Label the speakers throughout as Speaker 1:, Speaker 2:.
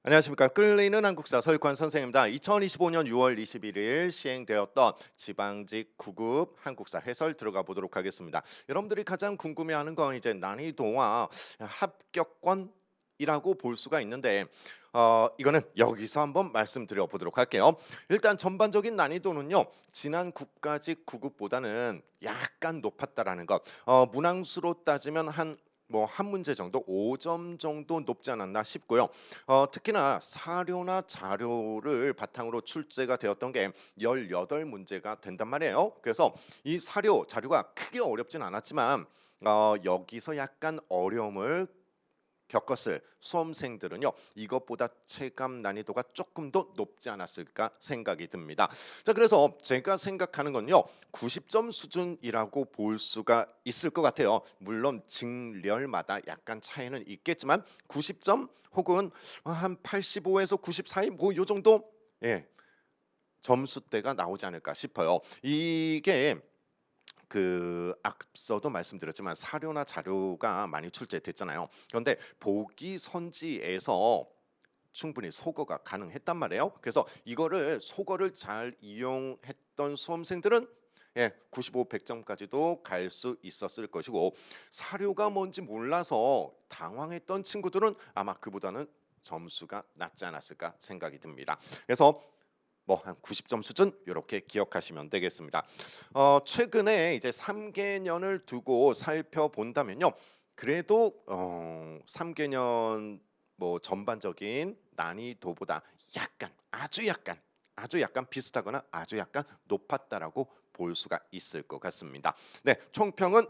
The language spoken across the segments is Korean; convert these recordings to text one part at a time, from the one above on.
Speaker 1: 안녕하십니까. 끌리는 한국사 서육환 선생입니다. 2025년 6월 21일 시행되었던 지방직 9급 한국사 해설 들어가 보도록 하겠습니다. 여러분들이 가장 궁금해하는 건 이제 난이도와 합격권이라고 볼 수가 있는데 이거는 여기서 한번 말씀드려 보도록 할게요. 일단 전반적인 난이도는요. 지난 국가직 9급보다는 약간 높았다라는 것. 문항수로 따지면 한 문제 정도 5점 정도 높지 않았나 싶고요. 특히나 사료나 자료를 바탕으로 출제가 되었던 게 18문제가 된단 말이에요. 그래서 이 사료, 자료가 크게 어렵진 않았지만 여기서 약간 어려움을 겪었을 수험생들은요 이것보다 체감 난이도가 조금 더 높지 않았을까 생각이 듭니다. 자, 그래서 제가 생각하는 건요 90점 수준이라고 볼 수가 있을 것 같아요. 물론 직렬마다 약간 차이는 있겠지만 90점 혹은 한 85에서 90 사이 뭐요 정도, 예, 점수대가 나오지 않을까 싶어요. 이게 앞서도 말씀드렸지만 사료나 자료가 많이 출제됐잖아요. 그런데 보기 선지에서 충분히 소거가 가능했단 말이에요. 그래서 이거를 소거를 잘 이용했던 수험생들은 95, 100점까지도 갈 수 있었을 것이고, 사료가 뭔지 몰라서 당황했던 친구들은 아마 그보다는 점수가 낮지 않았을까 생각이 듭니다. 그래서 뭐 한 90점 수준 이렇게 기억하시면 되겠습니다. 최근에 이제 3개년을 두고 살펴본다면요. 그래도 3개년 뭐 전반적인 난이도보다 약간 아주 약간 비슷하거나 아주 약간 높았다라고 볼 수가 있을 것 같습니다. 네, 총평은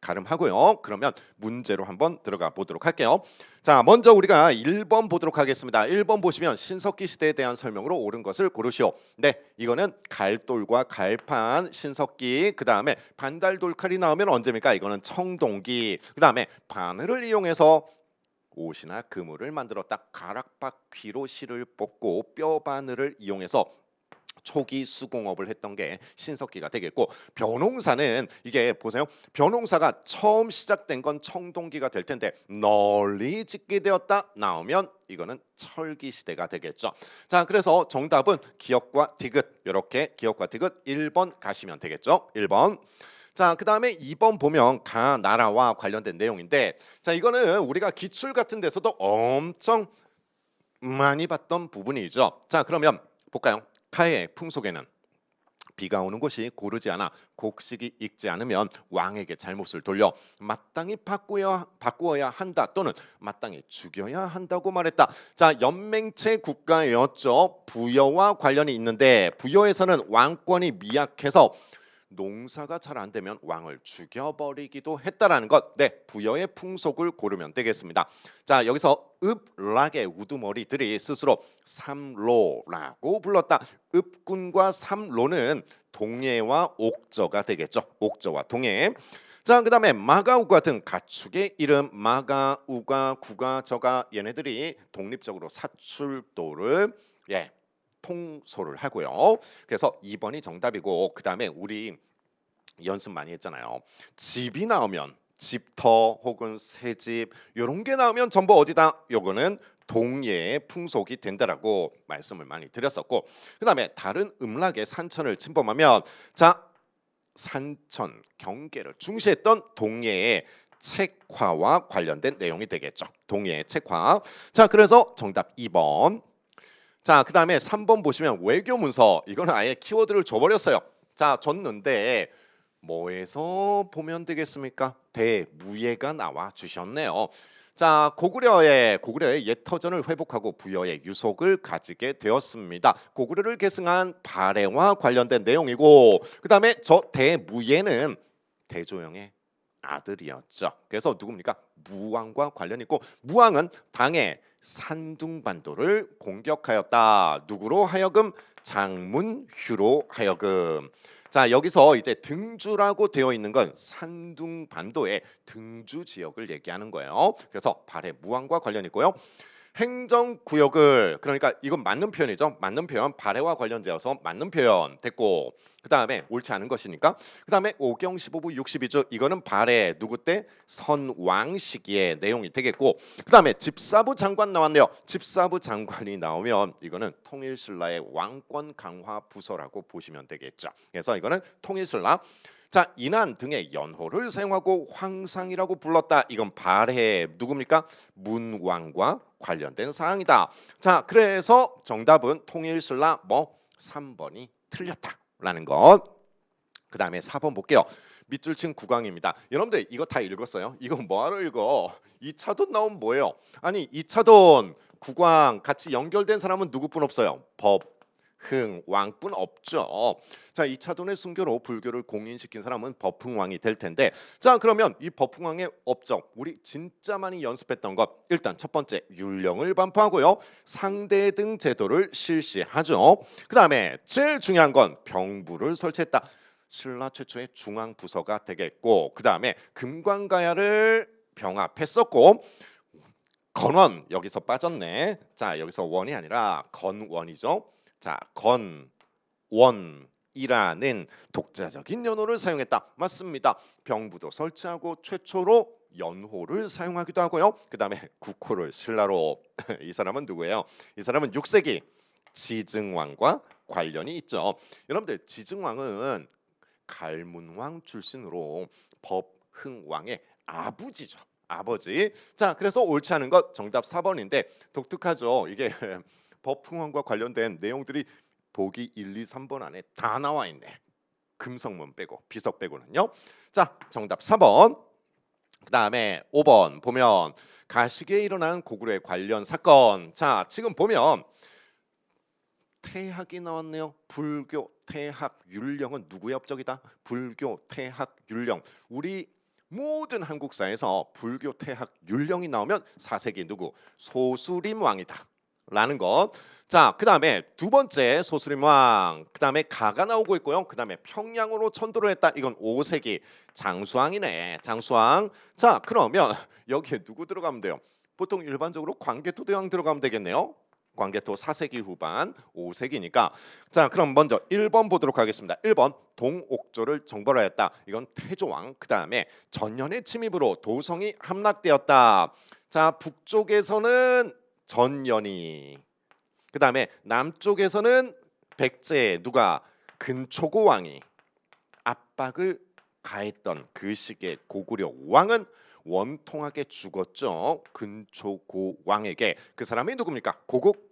Speaker 1: 가름하고요. 그러면 문제로 한번 들어가 보도록 할게요. 자, 먼저 우리가 1번 보도록 하겠습니다. 1번 보시면 신석기 시대에 대한 설명으로 옳은 것을 고르시오. 네, 이거는 갈돌과 갈판, 신석기, 그 다음에 반달돌칼이 나오면 언제입니까? 이거는 청동기. 그 다음에 바늘을 이용해서 옷이나 그물을 만들었다. 가락바퀴로 실을 뽑고 뼈 바늘을 이용해서 초기 수공업을 했던 게 신석기가 되겠고, 벼농사는 이게 보세요. 벼농사가 처음 시작된 건 청동기가 될 텐데 널리 짓게 되었다 나오면 이거는 철기 시대가 되겠죠. 자, 그래서 정답은 기역과 디귿, 이렇게 기역과 디귿 1번 가시면 되겠죠. 1번. 자, 그다음에 2번 보면 가 나라와 관련된 내용인데, 자, 이거는 우리가 기출 같은 데서도 엄청 많이 봤던 부분이죠. 자, 그러면 볼까요? 가의 풍속에는 비가 오는 곳이 고르지 않아 곡식이 익지 않으면 왕에게 잘못을 돌려 마땅히 바꾸어야 한다, 또는 마땅히 죽여야 한다고 말했다. 자, 연맹체 국가였죠. 부여와 관련이 있는데, 부여에서는 왕권이 미약해서 농사가 잘 안 되면 왕을 죽여버리기도 했다라는 것. 네, 부여의 풍속을 고르면 되겠습니다. 자, 여기서 읍락의 우두머리들이 스스로 삼로라고 불렀다. 읍군과 삼로는 동해와 옥저가 되겠죠. 옥저와 동해. 자, 그다음에 마가우 같은 가축의 이름, 마가우가, 구가, 저가, 얘네들이 독립적으로 사출도를 통솔을 하고요. 그래서 2번이 정답이고, 그다음에 우리 연습 많이 했잖아요. 집이 나오면 집터 혹은 새집 이런 게 나오면 전부 어디다? 요거는 동해의 풍속이 된다라고 말씀을 많이 드렸었고, 그다음에 다른 음락의 산천을 침범하면, 자, 산천 경계를 중시했던 동해의 책화와 관련된 내용이 되겠죠. 동해의 책화. 자, 그래서 정답 2번. 자, 그다음에 3번 보시면 외교 문서, 이거는 아예 키워드를 줘버렸어요. 자, 줬는데 뭐에서 보면 되겠습니까? 대무예가 나와 주셨네요. 자, 고구려의 옛 터전을 회복하고 부여의 유속을 가지게 되었습니다. 고구려를 계승한 발해와 관련된 내용이고, 그다음에 저 대무예는 대조영의 아들이었죠. 그래서 누굽니까? 무왕과 관련 있고, 무왕은 당의 산둥반도를 공격하였다. 누구로 하여금? 장문휴로 하여금. 자, 여기서 이제 등주라고 되어 있는 건 산둥반도의 등주 지역을 얘기하는 거예요. 그래서 발해 무왕과 관련 있고요. 행정구역을 그러니까 이건 맞는 표현이죠. 맞는 표현 발해와 관련되어서 맞는 표현 됐고 그 다음에 옳지 않은 것이니까 그 다음에 오경 15부 62주 이거는 발해 누구 때 선왕 시기의 내용이 되겠고 그 다음에 집사부 장관 나왔네요. 집사부 장관이 나오면 이거는 통일신라의 왕권 강화 부서라고 보시면 되겠죠. 그래서 이거는 통일신라 자 인한 등의 연호를 사용하고 황상이라고 불렀다. 이건 발해 누굽니까? 문왕과 관련된 사항이다. 자 그래서 정답은 통일신라 뭐 3번이 틀렸다라는 것. 그 다음에 4번 볼게요. 밑줄 친 국왕입니다. 여러분들 이거 다 읽었어요? 이거 뭐하러 읽어? 2차돈 나오면 뭐예요? 아니 2차돈 국왕 같이 연결된 사람은 누구뿐 없어요? 법흥왕뿐 없죠. 자 2차돈의 순교로 불교를 공인시킨 사람은 법흥왕이 될 텐데 자 그러면 이 법흥왕의 업적 우리 진짜 많이 연습했던 것 일단 첫 번째 율령을 반포하고요. 상대등 제도를 실시하죠. 그 다음에 제일 중요한 건 병부를 설치했다. 신라 최초의 중앙 부서가 되겠고 그 다음에 금관가야를 병합했었고 건원 여기서 빠졌네. 자 여기서 원이 아니라 건원이죠. 자 건원이라는 독자적인 연호를 사용했다. 맞습니다. 병부도 설치하고 최초로 연호를 사용하기도 하고요. 그 다음에 국호를 신라로 이 사람은 누구예요? 이 사람은 6세기 지증왕과 관련이 있죠. 여러분들 지증왕은 갈문왕 출신으로 법흥왕의 아버지죠. 아버지. 자, 그래서 옳지 않은 것 정답 4번인데 독특하죠. 이게 법흥왕과 관련된 내용들이 보기 1, 2, 3번 안에 다 나와 있네. 금성문 빼고 비석 빼고는요. 자, 정답 4번. 그다음에 5번 보면 가시기에 일어난 고구려의 관련 사건. 자, 지금 보면 태학이 나왔네요. 불교 태학 율령은 누구의 업적이다? 불교 태학 율령. 우리 모든 한국사에서 불교 태학 율령이 나오면 4세기 누구? 소수림 왕이다. 라는 것. 자, 그다음에 두 번째 소수림 왕. 그다음에 가가 나오고 있고요. 그다음에 평양으로 천도를 했다. 이건 5세기 장수왕이네. 장수왕. 자, 그러면 여기에 누구 들어가면 돼요? 보통 일반적으로 광개토대왕 들어가면 되겠네요. 광개토 4세기 후반 5세기니까 자 그럼 먼저 1번 보도록 하겠습니다. 1번 동옥조를 정벌하였다. 이건 태조왕. 그 다음에 전연의 침입으로 도성이 함락되었다. 자 북쪽에서는 전연이 그 다음에 남쪽에서는 백제 누가 근초고왕이 압박을 가했던 그 시기의 고구려 왕은 원통하게 죽었죠. 근초고 왕에게. 그 사람이 누굽니까? 고국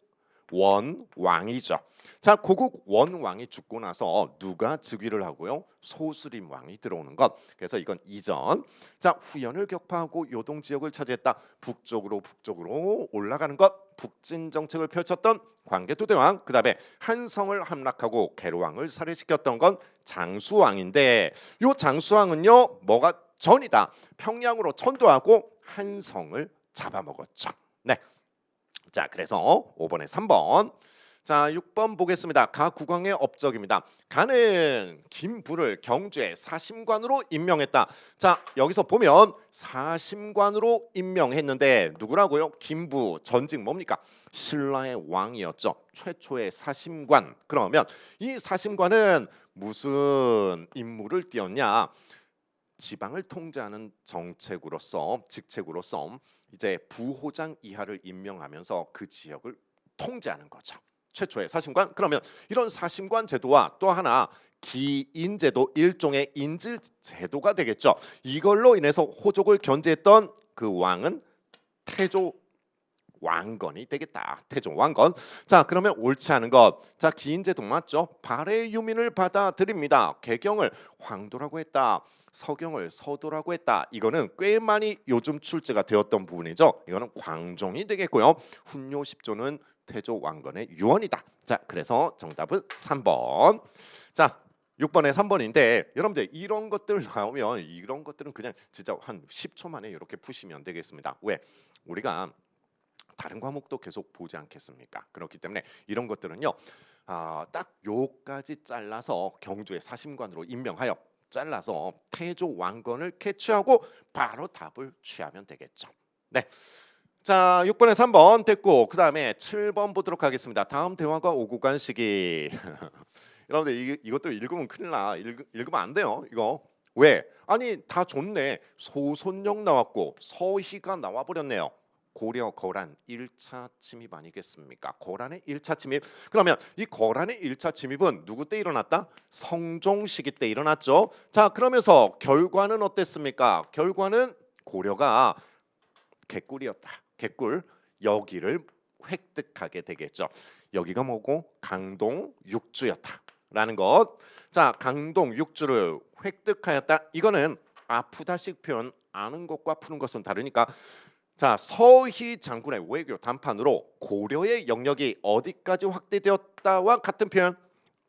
Speaker 1: 원왕이죠. 자, 고국 원왕이 죽고 나서 누가 즉위를 하고요? 소수림 왕이 들어오는 것. 그래서 이건 이전. 자, 후연을 격파하고 요동 지역을 차지했다. 북쪽으로 올라가는 것. 북진 정책을 펼쳤던 광개토대왕. 그다음에 한성을 함락하고 계로왕을 살해시켰던 건 장수왕인데 요 장수왕은요 뭐가 전이다. 평양으로 천도하고 한성을 잡아먹었죠. 네. 자, 그래서 5번에 3번. 자, 6번 보겠습니다. 가 국왕의 업적입니다. 가는 김부를 경주의 사심관으로 임명했다. 자, 여기서 보면 사심관으로 임명했는데 누구라고요? 김부 전직 뭡니까? 신라의 왕이었죠. 최초의 사심관. 그러면 이 사심관은 무슨 임무를 띄었냐? 지방을 통제하는 정책으로서 직책으로서 이제 부호장 이하를 임명하면서 그 지역을 통제하는 거죠. 최초의 사심관. 그러면 이런 사심관 제도와 또 하나 기인제도 일종의 인질 제도가 되겠죠. 이걸로 인해서 호족을 견제했던 그 왕은 태조 왕건이 되겠다. 태종 왕건. 자, 그러면 옳지 않은 것. 자, 기인제도 맞죠? 발해 유민을 받아들입니다. 개경을 황도라고 했다. 서경을 서도라고 했다. 이거는 꽤 많이 요즘 출제가 되었던 부분이죠. 이거는 광종이 되겠고요. 훈요 10조는 태조 왕건의 유언이다. 자, 그래서 정답은 3번. 자, 6번에 3번인데 여러분들 이런 것들 나오면 이런 것들은 그냥 진짜 한 10초 만에 이렇게 푸시면 되겠습니다. 왜? 우리가 다른 과목도 계속 보지 않겠습니까? 그렇기 때문에 이런 것들은요. 딱 요까지 잘라서 경주의 사심관으로 임명하여 잘라서 태조 왕건을 캐치하고 바로 답을 취하면 되겠죠. 네. 자, 6번에 3번 됐고 그다음에 7번 보도록 하겠습니다. 다음 대화가 오고 간 시기. 여러분들 이것도 읽으면 큰일 나. 읽으면 안 돼요. 이거. 왜? 아니 다 좋네. 소손역 나왔고 서희가 나와 버렸네요. 고려 거란 1차 침입 아니겠습니까? 거란의 1차 침입. 그러면 이 거란의 1차 침입은 누구 때 일어났다? 성종 시기 때 일어났죠. 자, 그러면서 결과는 어땠습니까? 결과는 고려가 개꿀이었다. 개꿀. 여기를 획득하게 되겠죠. 여기가 뭐고? 강동 육주였다라는 것. 자, 강동 육주를 획득하였다. 이거는 아프다식 표현. 아는 것과 푸는 것은 다르니까. 자, 서희 장군의 외교 담판으로 고려의 영역이 어디까지 확대되었다와 같은 표현.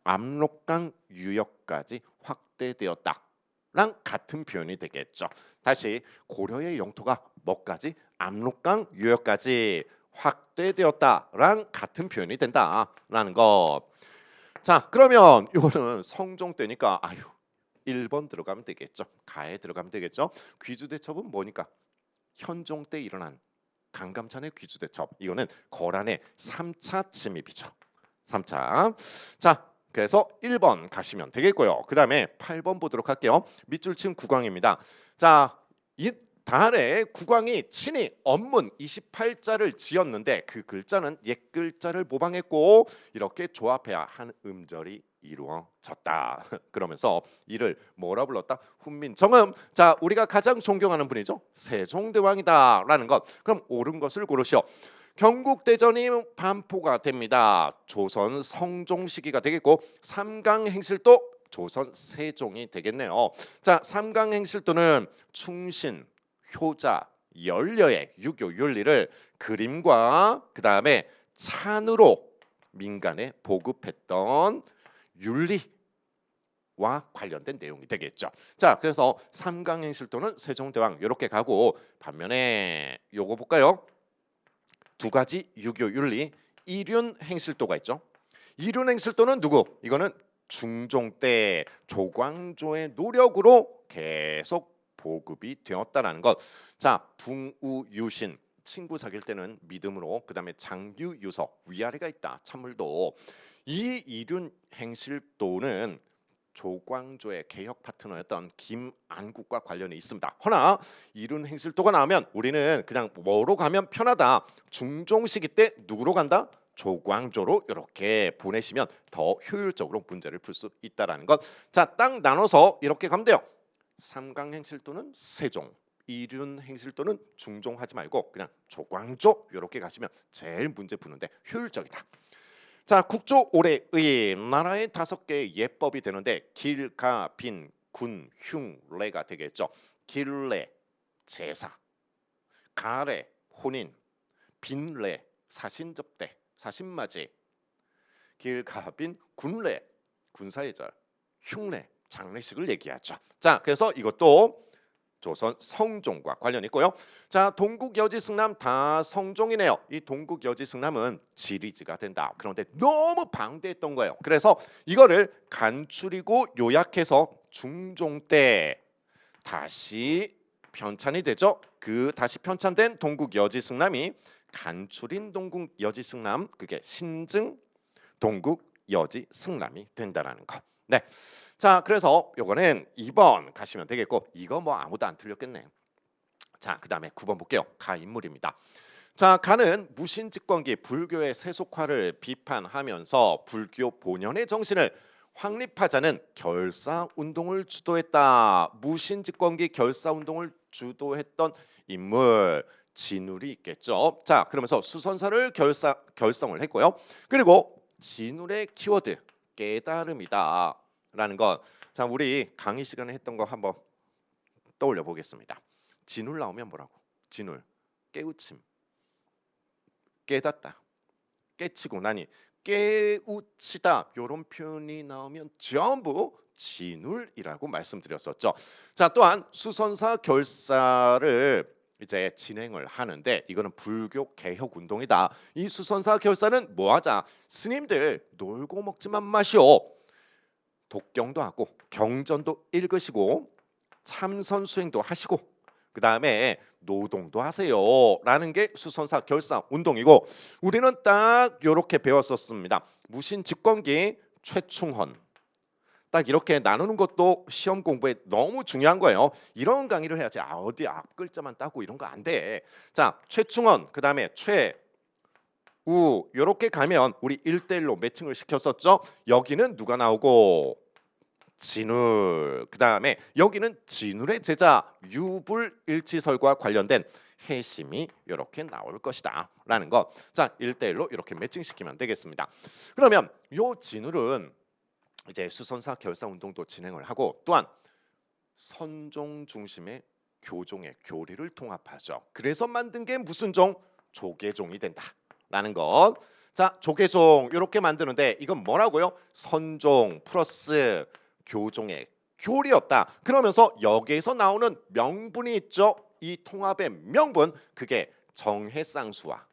Speaker 1: 압록강 유역까지 확대되었다랑 같은 표현이 되겠죠. 다시 고려의 영토가 뭐까지? 압록강 유역까지 확대되었다랑 같은 표현이 된다라는 것. 자, 그러면 이거는 성종 때니까 아유 1번 들어가면 되겠죠. 가에 들어가면 되겠죠. 귀주대첩은 뭐니까? 현종 때 일어난 강감찬의 귀주대첩. 이거는 거란의 3차 침입이죠. 3차. 자, 그래서 1번 가시면 되겠고요. 그다음에 8번 보도록 할게요. 밑줄 친 국왕입니다. 자, 이 달에 국왕이 친히 언문 28자를 지었는데 그 글자는 옛 글자를 모방했고 이렇게 조합해야 한 음절이 이루어졌다. 그러면서 이를 뭐라 불렀다? 훈민정음. 자, 우리가 가장 존경하는 분이죠. 세종대왕이다라는 것. 그럼 옳은 것을 고르시오. 경국대전이 반포가 됩니다. 조선 성종 시기가 되겠고 삼강행실도 조선 세종이 되겠네요. 자, 삼강행실도는 충신, 효자, 연려의 유교 윤리를 그림과 그다음에 찬으로 민간에 보급했던 윤리와 관련된 내용이 되겠죠. 자, 그래서 삼강행실도는 세종대왕 이렇게 가고 반면에 요거 볼까요? 두 가지 유교 윤리. 이륜행실도가 있죠. 이륜행실도는 누구? 이거는 중종 때 조광조의 노력으로 계속 보급이 되었다라는 것. 자, 붕우유신 친구 사귈 때는 믿음으로, 그다음에 장유유서 위아래가 있다. 찬물도. 이 이륜행실도는 조광조의 개혁 파트너였던 김안국과 관련이 있습니다. 허나 이륜행실도가 나오면 우리는 그냥 뭐로 가면 편하다. 중종 시기 때 누구로 간다? 조광조로 이렇게 보내시면 더 효율적으로 문제를 풀 수 있다라는 것. 자, 딱 나눠서 이렇게 가면 돼요. 삼강행실도는 세종, 이륜행실도는 중종 하지 말고 그냥 조광조 이렇게 가시면 제일 문제 푸는데 효율적이다. 자, 국조 올해의 나라의 5개의 예법이 되는데 길, 가, 빈, 군, 흉, 레가 되겠죠. 길레 제사, 가레 혼인, 빈레 사신접대, 사신맞이, 길, 가, 빈, 군레 군사예절, 흉례 장례식을 얘기하죠. 자, 그래서 이것도 조선 성종과 관련이 있고요. 자, 동국여지승남 다 성종이네요. 이 동국여지승남은 지리지가 된다. 그런데 너무 방대했던 거예요. 그래서 이거를 간추리고 요약해서 중종 때 다시 편찬이 되죠. 그 다시 편찬된 동국여지승남이 간추린 동국여지승남, 그게 신증 동국여지승남이 된다라는 것. 네. 자, 그래서 요거는 2번 가시면 되겠고 이거 뭐 아무도 안 틀렸겠네. 자, 그다음에 9번 볼게요. 가 인물입니다. 자, 가는 무신집권기 불교의 세속화를 비판하면서 불교 본연의 정신을 확립하자는 결사운동을 주도했다. 무신집권기 결사운동을 주도했던 인물 진울이 있겠죠. 자, 그러면서 수선사를 결성을 했고요. 그리고 진울의 키워드 깨달음이다 라는 것. 자, 우리 강의 시간에 했던 거 한번 떠올려 보겠습니다. 진울 나오면 뭐라고? 진울 깨우침, 깨닫다, 깨치고 나니, 깨우치다 이런 표현이 나오면 전부 진울이라고 말씀드렸었죠. 자, 또한 수선사 결사를 이제 진행을 하는데 이거는 불교 개혁 운동이다. 이 수선사 결사는 뭐하자? 스님들 놀고 먹지만 마시오. 독경도 하고 경전도 읽으시고 참선 수행도 하시고 그다음에 노동도 하세요라는 게 수선사 결사 운동이고 우리는 딱 이렇게 배웠었습니다. 무신 집권기 최충헌 딱 이렇게 나누는 것도 시험 공부에 너무 중요한 거예요. 이런 강의를 해야지. 어디 앞 글자만 따고 이런 거 안 돼. 자, 최충헌 그다음에 최우 이렇게 가면 우리 1대1로 매칭을 시켰었죠. 여기는 누가 나오고 진울 그다음에 여기는 진울의 제자 유불일치설과 관련된 해심이 이렇게 나올 것이다 라는 것. 자, 1대1로 이렇게 매칭시키면 되겠습니다. 그러면 요 진울은 이제 수선사 결사 운동도 진행을 하고 또한 선종 중심의 교종의 교리를 통합하죠. 그래서 만든 게 무슨 종? 조계종이 된다라는 것. 자, 조계종 이렇게 만드는데 이건 뭐라고요? 선종 플러스 교종의 교리였다. 그러면서 여기에서 나오는 명분이 있죠. 이 통합의 명분 그게 정해쌍수와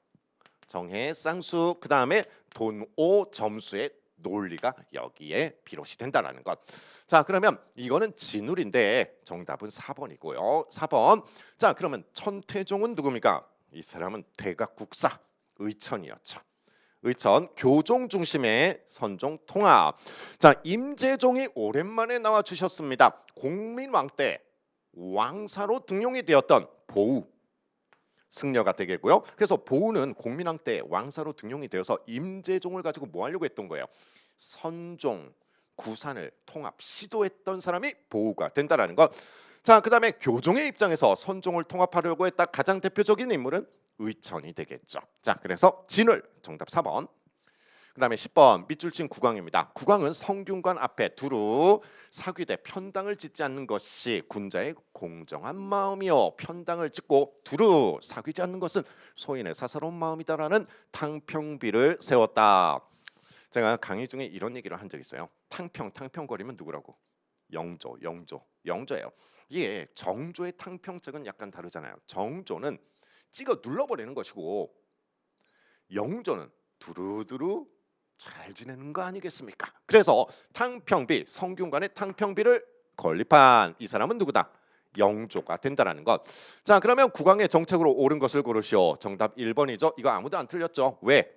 Speaker 1: 정해쌍수 그다음에 돈오 점수의 논리가 여기에 비롯이 된다라는 것. 자, 그러면 이거는 진울인데 정답은 4번이고요. 4번. 자, 그러면 천태종은 누굽니까? 이 사람은 대각국사 의천이었죠. 의천 교종 중심의 선종 통합. 자, 임재종이 오랜만에 나와 주셨습니다. 공민왕 때 왕사로 등용이 되었던 보우 승려가 되겠고요. 그래서 보우는 공민왕 때 왕사로 등용이 되어서 임재종을 가지고 뭐 하려고 했던 거예요? 선종 구산을 통합 시도했던 사람이 보우가 된다라는 것. 자, 그다음에 교종의 입장에서 선종을 통합하려고 했다. 가장 대표적인 인물은 의천이 되겠죠. 자, 그래서 진울 정답 4번. 그다음에 10번 밑줄 친 국왕입니다. 국왕은 성균관 앞에 두루 사귀되 편당을 짓지 않는 것이 군자의 공정한 마음이요. 편당을 짓고 두루 사귀지 않는 것은 소인의 사사로운 마음이다라는 탕평비를 세웠다. 제가 강의 중에 이런 얘기를 한 적 있어요. 탕평거리면 누구라고? 영조예요. 이게 정조의 탕평책은 약간 다르잖아요. 정조는 찍어 눌러버리는 것이고 영조는 두루두루 잘 지내는 거 아니겠습니까? 그래서 탕평비 성균관의 탕평비를 건립한 이 사람은 누구다? 영조가 된다라는 것. 자, 그러면 국왕의 정책으로 옳은 것을 고르시오. 정답 1번이죠. 이거 아무도 안 틀렸죠. 왜?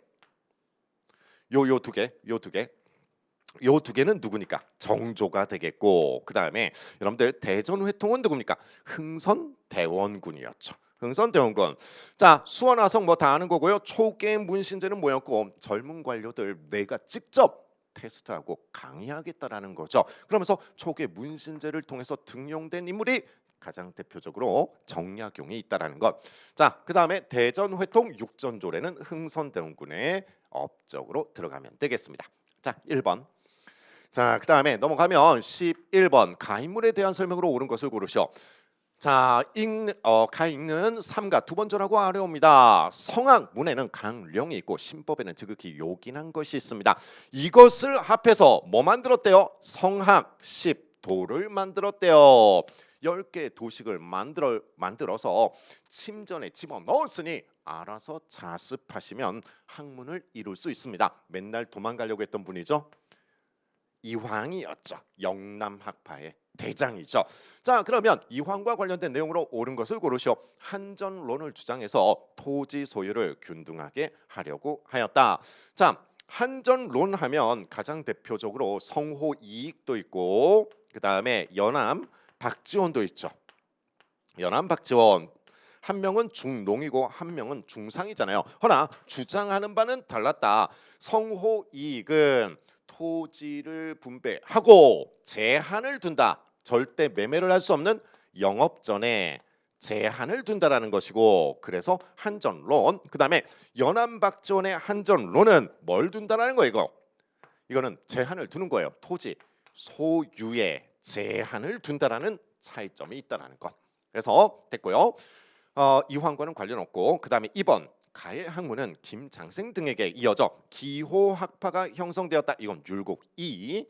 Speaker 1: 요 두 개. 요 두 개는 누구니까? 정조가 되겠고 그다음에 여러분들 대전회통은 누굽니까? 흥선대원군이었죠. 흥선대원군. 자, 수원화성 뭐 다 아는 거고요. 초계 문신제는 뭐였고 젊은 관료들 내가 직접 테스트하고 강의하겠다라는 거죠. 그러면서 초계 문신제를 통해서 등용된 인물이 가장 대표적으로 정약용이 있다라는 것. 자, 그다음에 대전회통 육전조례는 흥선대원군의 업적으로 들어가면 되겠습니다. 자, 1번. 자, 그다음에 넘어가면 11번 가인물에 대한 설명으로 옳은 것을 고르시오. 자, 가 읽는 삼가 두 번째라고 어려웁니다. 성악 문에는 강령이 있고 신법에는 지극히 요긴한 것이 있습니다. 이것을 합해서 뭐 만들었대요? 성학 10도를 만들었대요. 10개의 도식을 만들어서 침전에 집어넣었으니 알아서 자습하시면 학문을 이룰 수 있습니다. 맨날 도망가려고 했던 분이죠. 이황이었죠. 영남학파의 대장이죠. 자, 그러면 이황과 관련된 내용으로 옳은 것을 고르시오. 한전론을 주장해서 토지 소유를 균등하게 하려고 하였다. 자, 한전론 하면 가장 대표적으로 성호 이익도 있고 그다음에 연암 박지원도 있죠. 연암 박지원 한 명은 중농이고 한 명은 중상이잖아요. 허나 주장하는 바는 달랐다. 성호 이익은 토지를 분배하고 제한을 둔다. 절대 매매를 할 수 없는 영업전에 제한을 둔다라는 것이고 그래서 한전론. 그다음에 연암박지원의 한전론은 뭘 둔다라는 거예요, 이거. 이거는 제한을 두는 거예요. 토지 소유에 제한을 둔다라는 차이점이 있다라는 것. 그래서 됐고요. 이황과는 관련 없고 그다음에 2번 가의 학문은 김장생 등에게 이어져 기호학파가 형성되었다. 이건 율곡 2.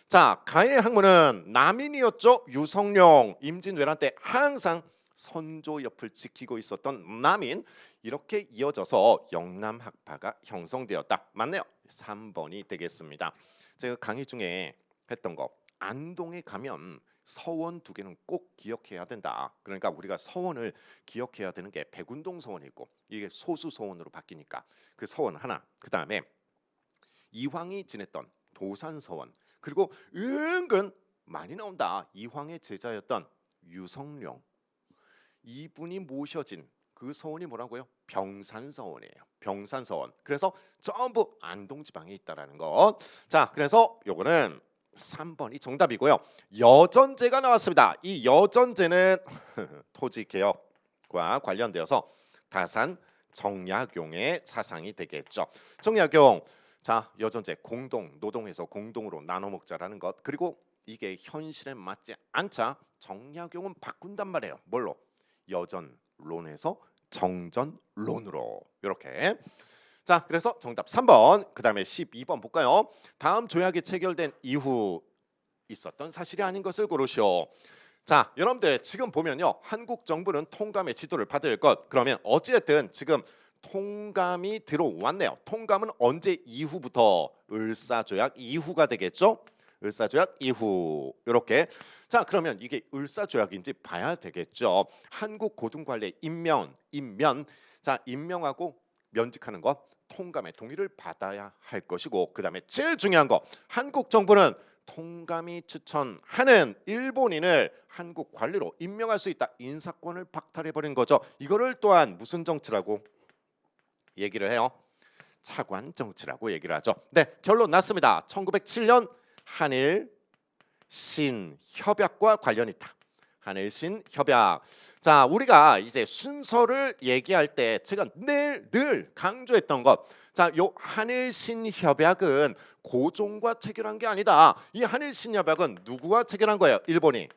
Speaker 1: 자, 가의 학문은 남인이었죠. 유성룡 임진왜란 때 항상 선조 옆을 지키고 있었던 남인. 이렇게 이어져서 영남학파가 형성되었다. 맞네요. 3번이 되겠습니다. 제가 강의 중에 했던 거 안동에 가면 서원 두 개는 꼭 기억해야 된다. 그러니까 우리가 서원을 기억해야 되는 게 백운동 서원이고 이게 소수 서원으로 바뀌니까 그 서원 하나. 그 다음에 이황이 지냈던 도산 서원 그리고 은근 많이 나온다. 이황의 제자였던 유성룡 이분이 모셔진 그 서원이 뭐라고요? 병산서원이에요. 병산서원. 그래서 전부 안동 지방에 있다라는 거. 자, 그래서 요거는 3번이 정답이고요. 여전제가 나왔습니다. 이 여전제는 토지 개혁과 관련되어서 다산 정약용의 사상이 되겠죠. 정약용. 자, 여전제 공동 노동해서 공동으로 나눠 먹자라는 것. 그리고 이게 현실에 맞지 않자 정약용은 바꾼단 말이에요. 뭘로? 여전론에서 정전론으로 이렇게. 자, 그래서 정답 3번. 그다음에 12번 볼까요? 다음 조약이 체결된 이후 있었던 사실이 아닌 것을 고르시오. 자, 여러분들 지금 보면요. 한국 정부는 통감의 지도를 받을 것. 그러면 어찌됐든 지금 통감이 들어왔네요. 통감은 언제 이후부터? 을사조약 이후가 되겠죠? 을사조약 이후 이렇게. 자, 그러면 이게 을사조약인지 봐야 되겠죠. 한국 고등관례 임면. 자, 임명하고 면직하는 것 통감의 동의를 받아야 할 것이고 그다음에 제일 중요한 거 한국 정부는 통감이 추천하는 일본인을 한국 관리로 임명할 수 있다. 인사권을 박탈해 버린 거죠. 이거를 또한 무슨 정치라고 얘기를 해요? 차관 정치라고 얘기를 하죠. 네, 결론 났습니다. 1907년 한일 신협약과 관련이 있다. 한일신 협약. 자, 우리가 이제 순서를 얘기할 때 제가 늘 강조했던 것. 자, 요 한일신 협약은 고종과 체결한 게 아니다. 이 한일신 협약은 누구와 체결한 거예요? 일본이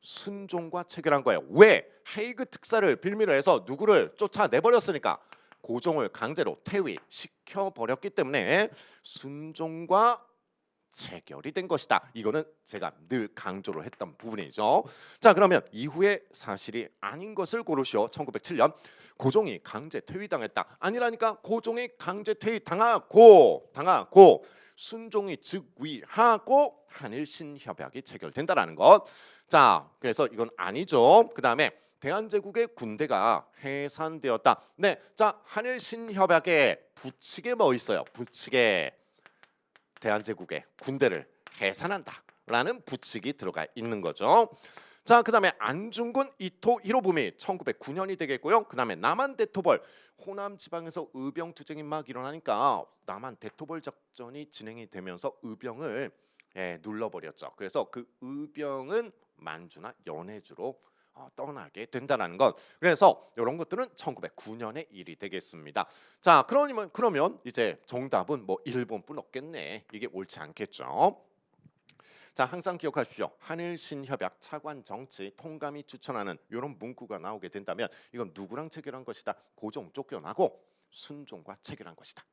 Speaker 1: 순종과 체결한 거예요. 왜? 헤이그 특사를 빌미로 해서 누구를 쫓아내버렸으니까 고종을 강제로 퇴위시켜 버렸기 때문에 순종과 체결이 된 것이다. 이거는 제가 늘 강조를 했던 부분이죠. 자, 그러면 이후의 사실이 아닌 것을 고르시오. 1907년 고종이 강제 퇴위당했다. 아니라니까. 고종이 강제 퇴위당하고 순종이 즉위하고 한일신협약이 체결된다라는 것. 자, 그래서 이건 아니죠. 그 다음에 대한제국의 군대가 해산되었다. 네, 자, 한일신협약에 부칙에 뭐 있어요? 부칙에 대한제국의 군대를 해산한다라는 부칙이 들어가 있는 거죠. 자, 그다음에 안중근 이토 히로부미 1909년이 되겠고요. 그다음에 남한 대토벌 호남 지방에서 의병 투쟁이 막 일어나니까 남한 대토벌 작전이 진행이 되면서 의병을 눌러버렸죠. 그래서 그 의병은 만주나 연해주로 떠나게 된다는 것. 그래서 이런 것들은 1909년의 일이 되겠습니다. 자, 그러면 이제 정답은 뭐 일본뿐 없겠네. 이게 옳지 않겠죠. 자, 항상 기억하십시오. 한일신협약 차관 정치 통감이 추천하는 이런 문구가 나오게 된다면 이건 누구랑 체결한 것이다? 고종 쫓겨나고 순종과 체결한 것이다.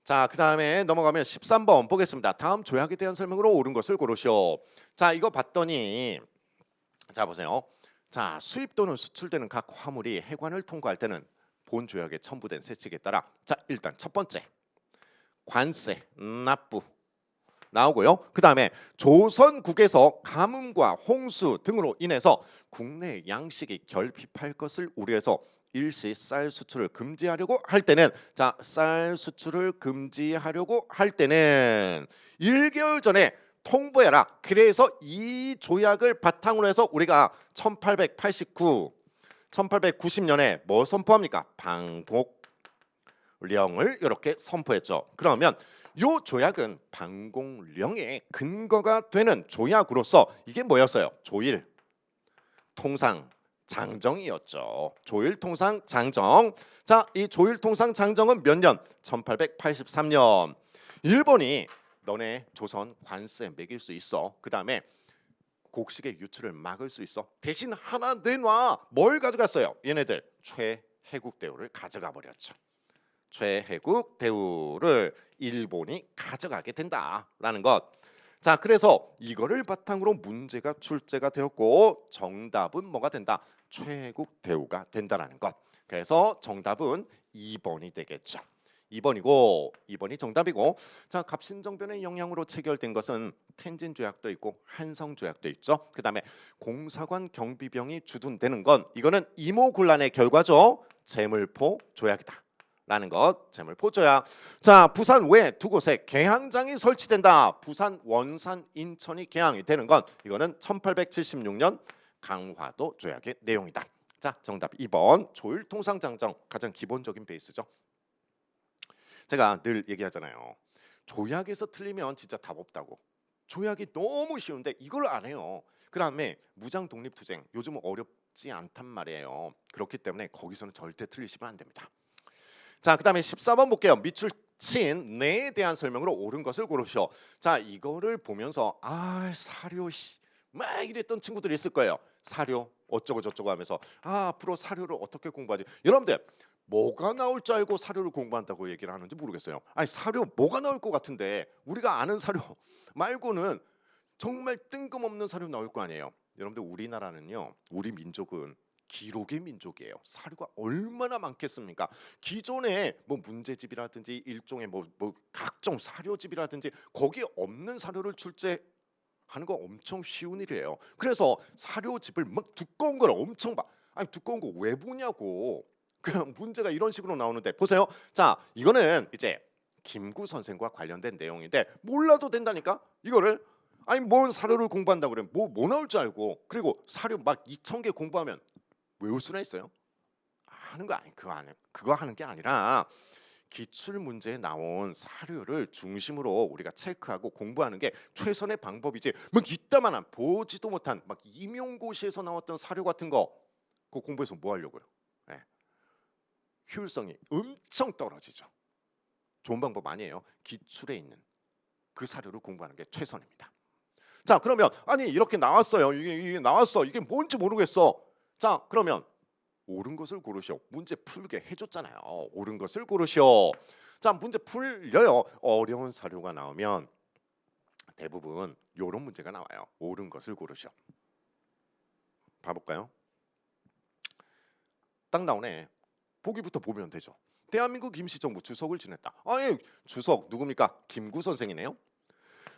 Speaker 1: 자, 그 다음에 넘어가면 13번 보겠습니다. 다음 조약에 대한 설명으로 옳은 것을 고르시오. 자, 이거 봤더니 자, 보세요. 자, 수입 또는 수출되는 각 화물이 해관을 통과할 때는 본 조약에 첨부된 세칙에 따라 자, 일단 첫 번째 관세 납부 나오고요. 그 다음에 조선국에서 가뭄과 홍수 등으로 인해서 국내 양식이 결핍할 것을 우려해서 일시 쌀 수출을 금지하려고 할 때는 자, 쌀 수출을 금지하려고 할 때는 1개월 전에 통보해라. 그래서 이 조약을 바탕으로 해서 우리가 1890년에 뭐 선포합니까? 방곡령을 이렇게 선포했죠. 그러면 요 조약은 방곡령의 근거가 되는 조약으로서 이게 뭐였어요? 조일 통상 장정이었죠. 조일 통상 장정. 자, 이 조일 통상 장정은 몇 년? 1883년. 일본이 너네 조선 관세 매길 수 있어. 그 다음에 곡식의 유출을 막을 수 있어. 대신 하나 내놔. 뭘 가져갔어요? 얘네들 최해국 대우를 가져가 버렸죠. 최해국 대우를 일본이 가져가게 된다라는 것. 자, 그래서 이거를 바탕으로 문제가 출제가 되었고 정답은 뭐가 된다? 최해국 대우가 된다라는 것. 그래서 정답은 2번이 되겠죠. 2번이고 2번이 정답이고 자 갑신정변의 영향으로 체결된 것은 텐진 조약도 있고 한성 조약도 있죠. 그다음에 공사관 경비병이 주둔되는 건 이거는 이모군란의 결과죠. 제물포 조약이다. 라는 것 제물포 조약. 자 부산 외 두 곳에 개항장이 설치된다. 부산, 원산, 인천이 개항이 되는 건 이거는 1876년 강화도 조약의 내용이다. 자 정답 2번 조율통상장정 가장 기본적인 베이스죠. 제가 늘 얘기하잖아요. 조약에서 틀리면 진짜 답 없다고. 조약이 너무 쉬운데 이걸 안 해요. 그다음에 무장 독립투쟁 요즘은 어렵지 않단 말이에요. 그렇기 때문에 거기서는 절대 틀리시면 안 됩니다. 자 그다음에 14번 볼게요. 밑줄 친 내에 대한 설명으로 옳은 것을 고르시오. 자 이거를 보면서 사료 막 이랬던 친구들이 있을 거예요. 사료 어쩌고 저쩌고 하면서 앞으로 사료를 어떻게 공부하지? 여러분들 뭐가 나올 줄 알고 사료를 공부한다고 얘기를 하는지 모르겠어요. 아니 사료 뭐가 나올 것 같은데 우리가 아는 사료 말고는 정말 뜬금없는 사료 나올 거 아니에요. 여러분들 우리나라는요. 우리 민족은 기록의 민족이에요. 사료가 얼마나 많겠습니까? 기존에 뭐 문제집이라든지 일종의 뭐 각종 사료집이라든지 거기에 없는 사료를 출제하는 거 엄청 쉬운 일이에요. 그래서 사료집을 막 두꺼운 걸 엄청 봐. 아니 두꺼운 거 왜 보냐고. 그냥 문제가 이런 식으로 나오는데 보세요. 자 이거는 이제 김구 선생과 관련된 내용인데 몰라도 된다니까. 이거를 아니 뭔 사료를 공부한다고 그래. 뭐 나올 줄 알고. 그리고 사료 막 2,000개 공부하면 외울 수나 있어요? 하는 거 아니 그거 하는 게 아니라 기출 문제에 나온 사료를 중심으로 우리가 체크하고 공부하는 게 최선의 방법이지. 막 이따만한 보지도 못한 막 임용고시에서 나왔던 사료 같은 거 그거 공부해서 뭐 하려고요? 네. 효율성이 엄청 떨어지죠. 좋은 방법 아니에요. 기출에 있는 그 사료를 공부하는 게 최선입니다. 자 그러면 아니 이렇게 나왔어요. 이게 나왔어. 이게 뭔지 모르겠어. 자 그러면 옳은 것을 고르시오. 문제 풀게 해줬잖아요. 옳은 것을 고르시오. 자 문제 풀려요. 어려운 사료가 나오면 대부분 이런 문제가 나와요. 옳은 것을 고르시오. 봐볼까요? 딱 나오네. 보기부터 보면 되죠. 대한민국 임시정부 주석을 지냈다. 아예 주석 누굽니까? 김구 선생이네요.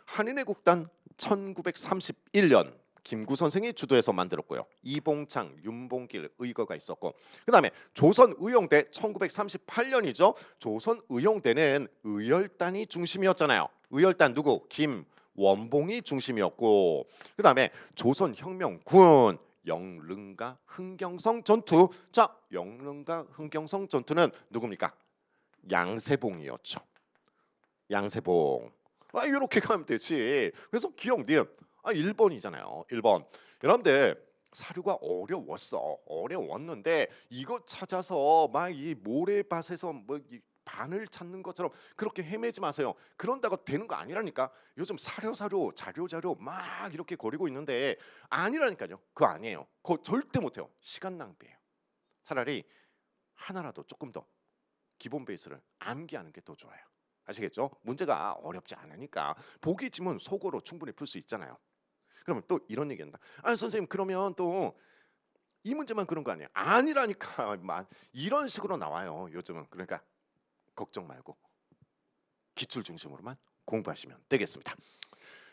Speaker 1: 한인의 국단 1931년 김구 선생이 주도해서 만들었고요. 이봉창, 윤봉길 의거가 있었고 그다음에 조선의용대 1938년이죠. 조선의용대는 의열단이 중심이었잖아요. 의열단 누구? 김원봉이 중심이었고 그다음에 조선혁명군 영릉과 흥경성 전투. 자, 영릉과 흥경성 전투는 누굽니까? 양세봉이었죠. 양세봉. 이렇게 가면 되지. 그래서 기억 니은 1번이잖아요. 1번. 여러분들 사료가 어려웠는데 이거 찾아서 막 이 모래밭에서 뭐 이 반을 찾는 것처럼 그렇게 헤매지 마세요. 그런다고 되는 거 아니라니까. 요즘 사료 자료 막 이렇게 거리고 있는데 아니라니까요. 그거 아니에요. 그거 절대 못해요. 시간 낭비예요. 차라리 하나라도 조금 더 기본 베이스를 암기하는 게 더 좋아요. 아시겠죠? 문제가 어렵지 않으니까 보기 지문 속어로 충분히 풀 수 있잖아요. 그러면 또 이런 얘기한다. 선생님 그러면 또 이 문제만 그런 거 아니에요? 아니라니까. 이런 식으로 나와요. 요즘은. 그러니까 걱정 말고 기출 중심으로만 공부하시면 되겠습니다.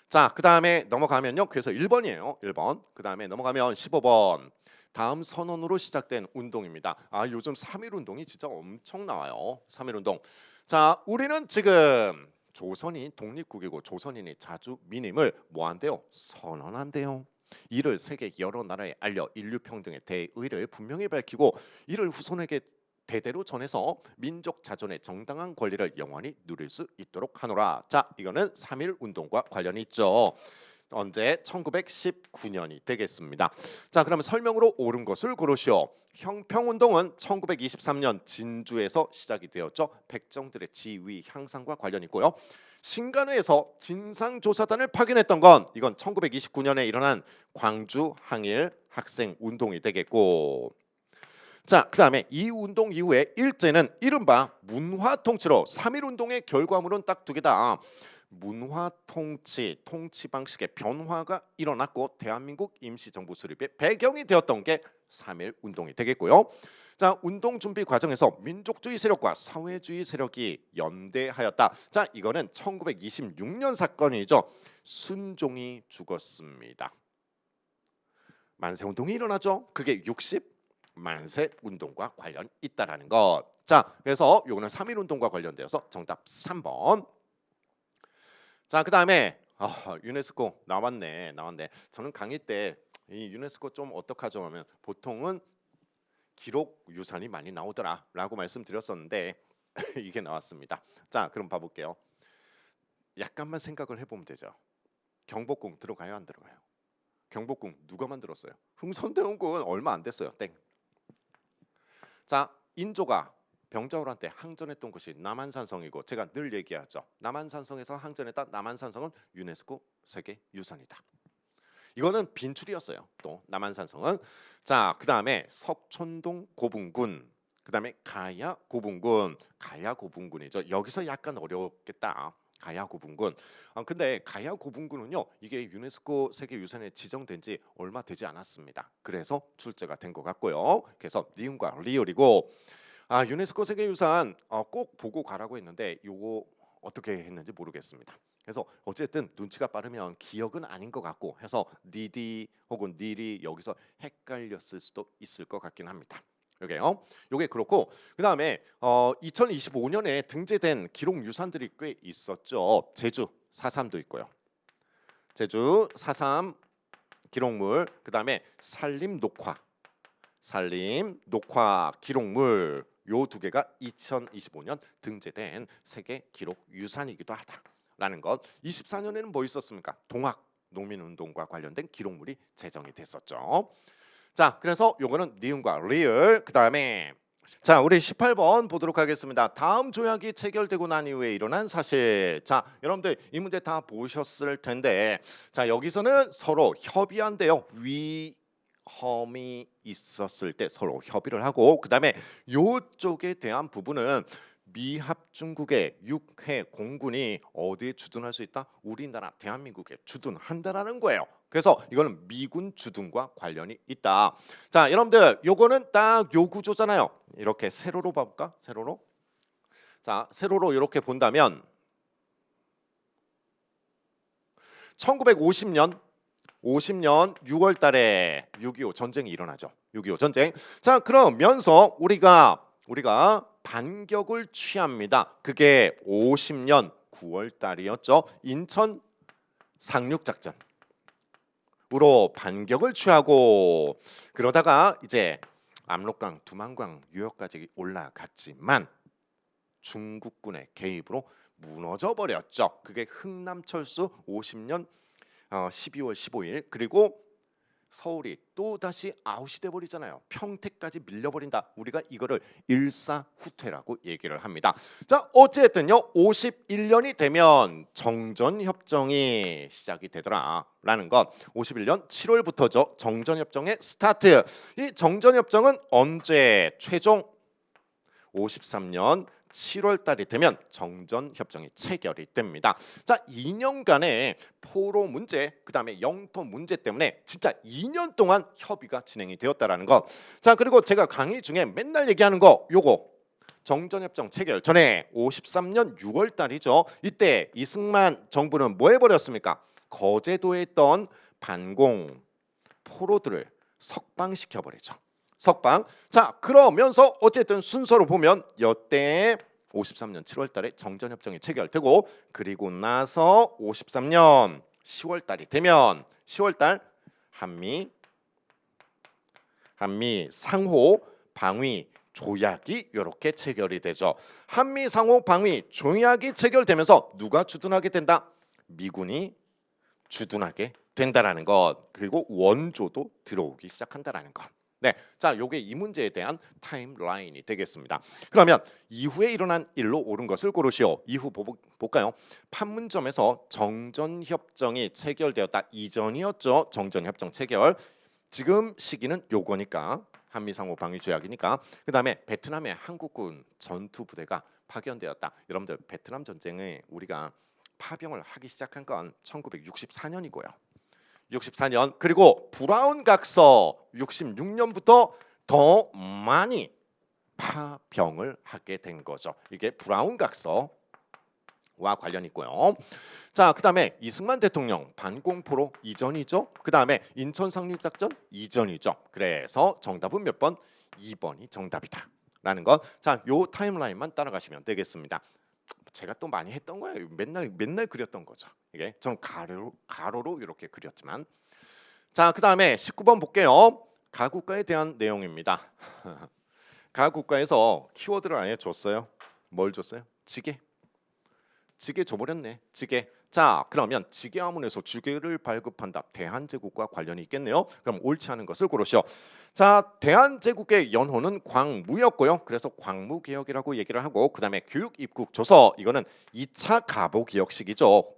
Speaker 1: 자, 그다음에 넘어가면요. 그래서 1번이에요. 1번. 그다음에 넘어가면 15번. 다음 선언으로 시작된 운동입니다. 요즘 3.1 운동이 진짜 엄청 나와요. 3.1 운동. 자, 우리는 지금 조선이 독립국이고 조선인이 자주민임을 뭐 한대요? 선언한대요. 이를 세계 여러 나라에 알려 인류 평등의 대의를 분명히 밝히고 이를 후손에게 대대로 전해서 민족 자존의 정당한 권리를 영원히 누릴 수 있도록 하노라. 자, 이거는 3.1 운동과 관련이 있죠. 언제? 1919년이 되겠습니다. 자, 그러면 설명으로 옳은 것을 고르시오. 형평운동은 1923년 진주에서 시작이 되었죠. 백정들의 지위 향상과 관련이 있고요. 신간회에서 진상조사단을 파견했던 건 이건 1929년에 일어난 광주 항일 학생 운동이 되겠고 자, 그다음에 이 운동 이후에 일제는 이른바 문화통치로 3.1 운동의 결과물은 딱 두 개다. 문화통치, 통치 방식의 변화가 일어났고 대한민국 임시정부 수립의 배경이 되었던 게 3.1 운동이 되겠고요. 자, 운동 준비 과정에서 민족주의 세력과 사회주의 세력이 연대하였다. 자, 이거는 1926년 사건이죠. 순종이 죽었습니다. 만세 운동이 일어나죠. 그게 60 만세 운동과 관련 있다라는 것. 자, 그래서 요거는 3.1 운동과 관련되어서 정답 3번. 자, 그다음에 유네스코 나왔네. 저는 강의 때 이 유네스코 좀 어떡하죠 하면 보통은 기록 유산이 많이 나오더라라고 말씀드렸었는데 이게 나왔습니다. 자, 그럼 봐볼게요. 약간만 생각을 해보면 되죠. 경복궁 들어가요, 안 들어가요? 경복궁 누가 만들었어요? 흥선대원군 얼마 안 됐어요. 땡. 자, 인조가 병자호란 때 항전했던 곳이 남한산성이고 제가 늘 얘기하죠. 남한산성에서 항전했다. 남한산성은 유네스코 세계유산이다. 이거는 빈출이었어요. 또 남한산성은. 자, 그다음에 석촌동 고분군, 그다음에 가야 고분군. 가야 고분군이죠. 여기서 약간 어렵겠다. 가야 고분군. 근데 가야 고분군은요, 이게 유네스코 세계유산에 지정된 지 얼마 되지 않았습니다. 그래서 출제가 된 것 같고요. 그래서 니은과 리을이고, 유네스코 세계유산 꼭 보고 가라고 했는데 요거 어떻게 했는지 모르겠습니다. 그래서 어쨌든 눈치가 빠르면 기억은 아닌 것 같고 해서 니디 혹은 닐이 여기서 헷갈렸을 수도 있을 것 같긴 합니다. 요게 그렇고, 그다음에 2025년에 등재된 기록 유산들이 꽤 있었죠. 제주 4.3도 있고요. 제주 4.3 기록물, 그다음에 산림 녹화 기록물, 요 두 개가 2025년 등재된 세계 기록 유산이기도 하다라는 것. 24년에는 뭐 있었습니까? 동학 농민운동과 관련된 기록물이 제정이 됐었죠. 자, 그래서 요거는 니은과 리을. 그다음에 자, 우리 18번 보도록 하겠습니다. 다음 조약이 체결되고 난 이후에 일어난 사실. 자, 여러분들 이 문제 다 보셨을 텐데, 자, 여기서는 서로 협의한대요. 위험이 있었을 때 서로 협의를 하고, 그다음에 요쪽에 대한 부분은 미합 중국의 육해 공군이 어디에 주둔할 수 있다? 우리나라 대한민국에 주둔한다라는 거예요. 그래서 이거는 미군 주둔과 관련이 있다. 자, 여러분들 요거는 딱 요 구조잖아요. 이렇게 세로로 봐볼까? 세로로. 자, 세로로 이렇게 본다면 1950년 6월 달에 6.25 전쟁이 일어나죠. 6.25 전쟁. 자, 그러면서 우리가 반격을 취합니다. 그게 50년 9월 달이었죠. 인천 상륙작전. 으로 반격을 취하고, 그러다가 이제 압록강, 두만강, 유역까지 올라갔지만 중국군의 개입으로 무너져 버렸죠. 그게 흥남철수 50년 12월 15일. 그리고 서울이 또 다시 아웃이 돼 버리잖아요. 평택까지 밀려버린다. 우리가 이거를 일사후퇴라고 얘기를 합니다. 자, 어쨌든요, 51년이 되면 정전협정이 시작이 되더라라는 것. 51년 7월부터죠. 정전협정의 스타트. 이 정전협정은 언제 최종 53년 7월 달이 되면 정전협정이 체결이 됩니다. 자, 2년간의 포로 문제, 그다음에 영토 문제 때문에 진짜 2년 동안 협의가 진행이 되었다라는 것. 자, 그리고 제가 강의 중에 맨날 얘기하는 거 요거. 정전협정 체결 전에 53년 6월 달이죠. 이때 이승만 정부는 뭐 해버렸습니까? 거제도에 있던 반공 포로들을 석방시켜버리죠. 석방. 자, 그러면서 어쨌든 순서로 보면 여태 53년 7월 달에 정전협정이 체결되고, 그리고 나서 53년 10월 달이 되면 10월 달 한미 상호 방위 조약이 이렇게 체결이 되죠. 한미 상호 방위 조약이 체결되면서 누가 주둔하게 된다? 미군이 주둔하게 된다라는 것. 그리고 원조도 들어오기 시작한다라는 것. 네, 자, 요게 이 문제에 대한 타임라인이 되겠습니다. 그러면 이후에 일어난 일로 옳은 것을 고르시오. 이후 볼까요? 판문점에서 정전협정이 체결되었다. 이전이었죠. 정전협정 체결. 지금 시기는 요거니까, 한미상호 방위조약이니까. 그다음에 베트남에 한국군 전투부대가 파견되었다. 여러분들 베트남 전쟁에 우리가 파병을 하기 시작한 건 1964년이고요. 64년. 그리고 브라운 각서 66년부터 더 많이 파병을 하게 된 거죠. 이게 브라운 각서와 관련 있고요. 자, 그다음에 이승만 대통령 반공포로 이전이죠. 그다음에 인천 상륙작전 이전이죠. 그래서 정답은 몇 번? 2번이 정답이다. 라는 것. 자, 요 타임라인만 따라가시면 되겠습니다. 제가 또 많이 했던 거예요. 맨날 그렸던 거죠. 이게 전 가로로 이렇게 그렸지만. 자, 그다음에 19번 볼게요. 가국가에 대한 내용입니다. 가국가에서 키워드를 아예 줬어요. 뭘 줬어요? 지게. 지게 줘버렸네. 지게. 자, 그러면 지게 하문에서 지게를 발급한다. 대한제국과 관련이 있겠네요. 그럼 옳지 않은 것을 고르시오. 자, 대한제국의 연호는 광무였고요. 그래서 광무개혁이라고 얘기를 하고, 그다음에 교육, 입국, 조서, 이거는 2차 가보개혁식이죠.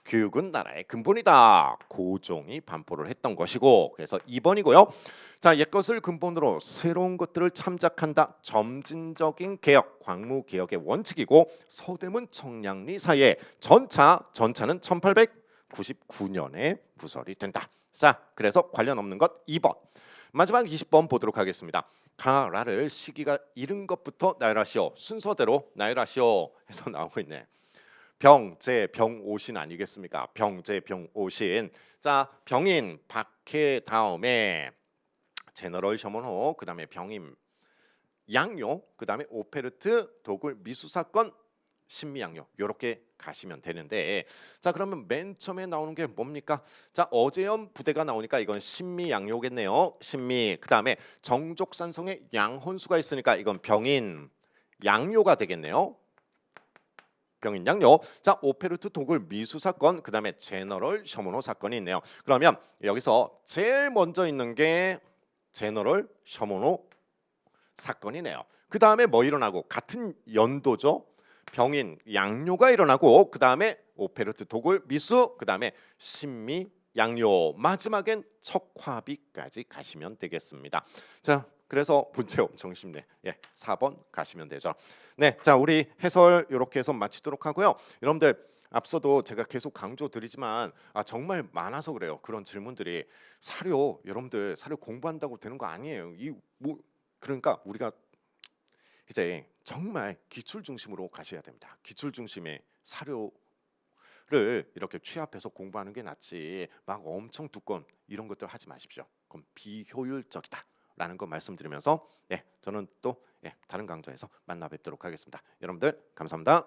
Speaker 1: 교육은 나라의 근본이다. 고종이 반포를 했던 것이고, 그래서 2번이고요. 자, 옛것을 근본으로 새로운 것들을 참작한다. 점진적인 개혁, 광무개혁의 원칙이고, 서대문 청량리 사이에 전차는 1899년에 부설이 된다. 자, 그래서 관련 없는 것 2번. 마지막 20번 보도록 하겠습니다. 가라를 시기가 이른 것부터 나열하시오. 순서대로 나열하시오 해서 나오고 있네. 병제 병오신 아니겠습니까? 병제 병오신. 자, 병인 박해 다음에 제너럴 셔먼호, 그다음에 병임 양요, 그다음에 오페르트 도굴 미수 사건 신미양요, 요렇게 가시면 되는데, 자, 그러면 맨 처음에 나오는 게 뭡니까? 자, 어제연 부대가 나오니까 이건 신미양요겠네요. 신미. 그다음에 정족산성에 양혼수가 있으니까 이건 병인 양요가 되겠네요. 병인 양요. 자, 오페르트 도굴 미수 사건, 그다음에 제너럴 셔먼호 사건이 있네요. 그러면 여기서 제일 먼저 있는 게 제너럴 셔먼호 사건이네요. 그 다음에 뭐 일어나고, 같은 연도죠. 병인 양요가 일어나고, 그 다음에 오페르트 도굴 미수, 그 다음에 신미 양요, 마지막엔 척화비까지 가시면 되겠습니다. 자, 그래서 문제 엄청 쉽네. 예, 4번 가시면 되죠. 네, 자, 우리 해설 이렇게 해서 마치도록 하고요. 여러분들, 앞서도 제가 계속 강조드리지만 정말 많아서 그래요. 그런 질문들이. 사료, 여러분들 사료 공부한다고 되는 거 아니에요. 그러니까 우리가 이제 정말 기출 중심으로 가셔야 됩니다. 기출 중심의 사료를 이렇게 취합해서 공부하는 게 낫지, 막 엄청 두꺼운 이런 것들 하지 마십시오. 그럼 비효율적이다라는 거 말씀드리면서, 저는 또 다른 강좌에서 만나 뵙도록 하겠습니다. 여러분들 감사합니다.